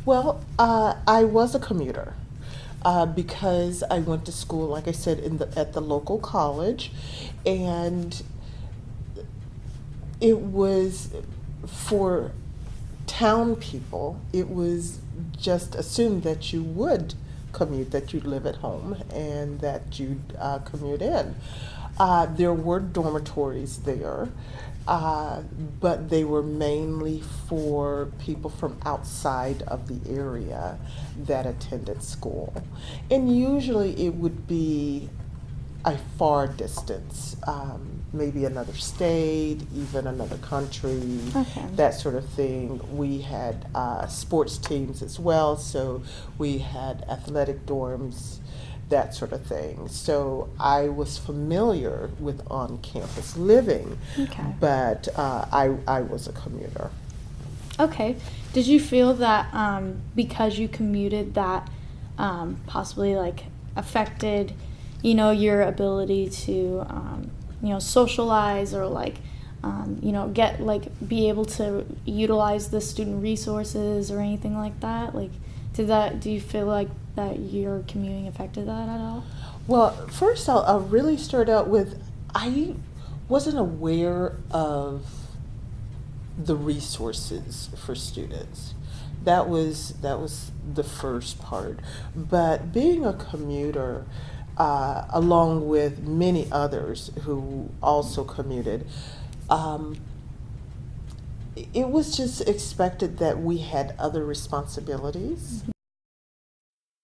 Well, I was a commuter because I went to school, like I said, at the local college, and it was for town people. It was just assumed that you would commute, that you'd live at home, and that you'd commute in. There were dormitories there, but they were mainly for people from outside of the area that attended school. And usually it would be a far distance, maybe another state, even another country, Okay. that sort of thing. We had sports teams as well, so we had athletic dorms, that sort of thing. So I was familiar with on-campus living, Okay. but I was a commuter. Okay. Did you feel that because you commuted that possibly like affected, your ability to, socialize or like, get like be able to utilize the student resources or anything like that? Like, do you feel like that your commuting affected that at all? Well, first I'll really start out with, I wasn't aware of the resources for students. That was the first part. But being a commuter, along with many others who also commuted, it was just expected that we had other responsibilities.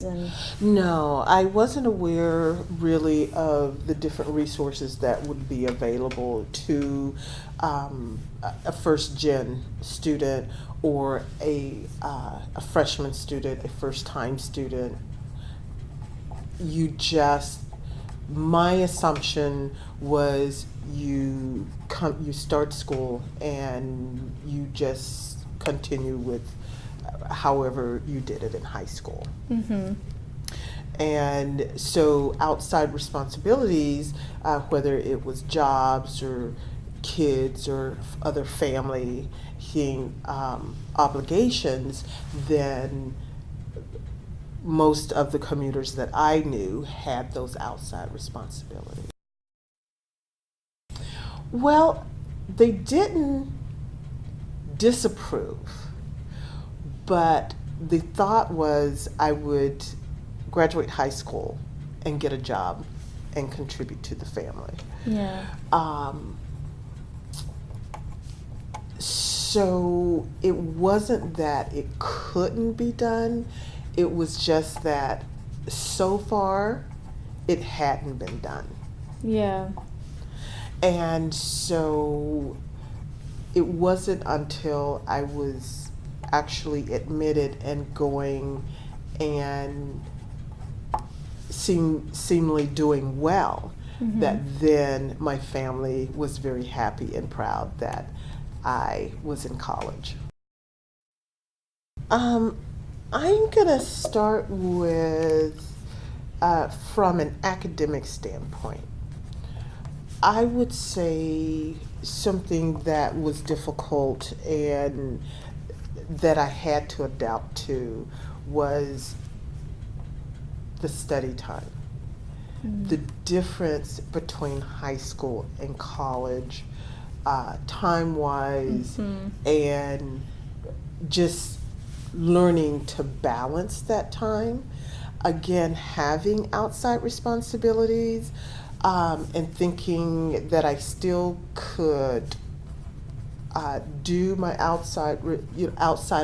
And No, I wasn't aware really of the different resources that would be available to a first gen student or a freshman student, a first time student. My assumption was you start school and you just continue with however you did it in high school. mm-hmm. And so outside responsibilities, whether it was jobs or kids or other family obligations, then most of the commuters that I knew had those outside responsibilities. Well, they didn't disapprove, but the thought was I would graduate high school and get a job and contribute to the family. Yeah. So it wasn't that it couldn't be done, it was just that so far it hadn't been done. Yeah. And so it wasn't until I was actually admitted and going and seemingly doing well, Mm-hmm. that then my family was very happy and proud that I was in college. I'm gonna start with from an academic standpoint. I would say something that was difficult and that I had to adapt to was the study time. The difference between high school and college, time-wise, Mm-hmm. and just learning to balance that time. Again, having outside responsibilities, and thinking that I still could do my outside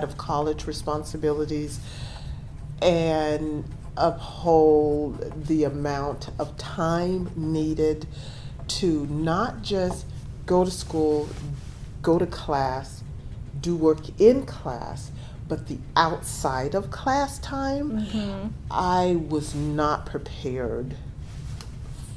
of college responsibilities and uphold the amount of time needed to not just go to school, go to class, do work in class, but the outside of class time. Mm-hmm. I was not prepared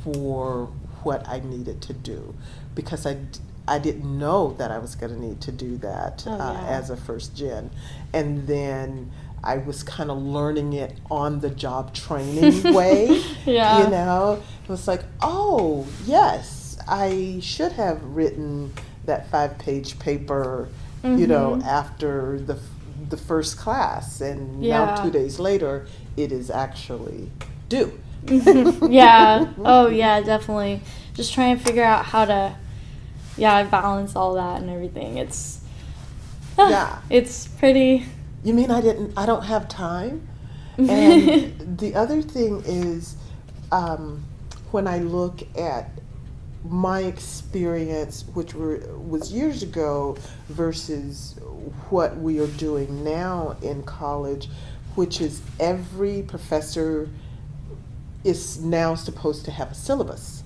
for what I needed to do because I didn't know that I was going to need to do that Oh, yeah. as a first gen. And then I was kind of learning it on the job training way. Yeah. It was like, oh, yes, I should have written that 5-page paper, Mm-hmm. after the the first class, and Yeah. now 2 days later, it is actually due. Yeah. Oh, yeah, definitely. Just trying to figure out how to, balance all that and everything. It's, Yeah. it's pretty. You mean I don't have time? And the other thing is, when I look at my experience, which was years ago, versus what we are doing now in college, which is every professor is now supposed to have a syllabus.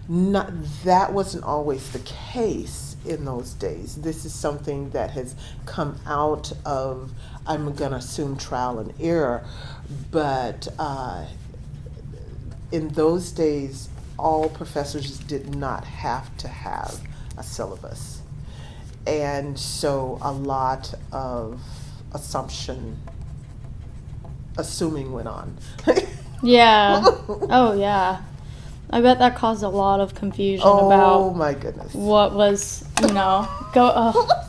Not, that wasn't always the case in those days. This is something that has come out of, I'm going to assume, trial and error. But in those days, all professors did not have to have a syllabus. And so a lot of assuming went on. Yeah. Oh, yeah. I bet that caused a lot of confusion Oh about my goodness. what was,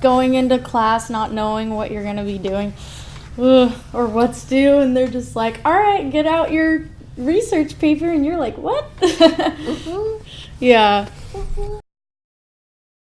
going into class not knowing what you're going to be doing, or what's due, and they're just like, all right, get out your research paper, and you're like, what? Yeah.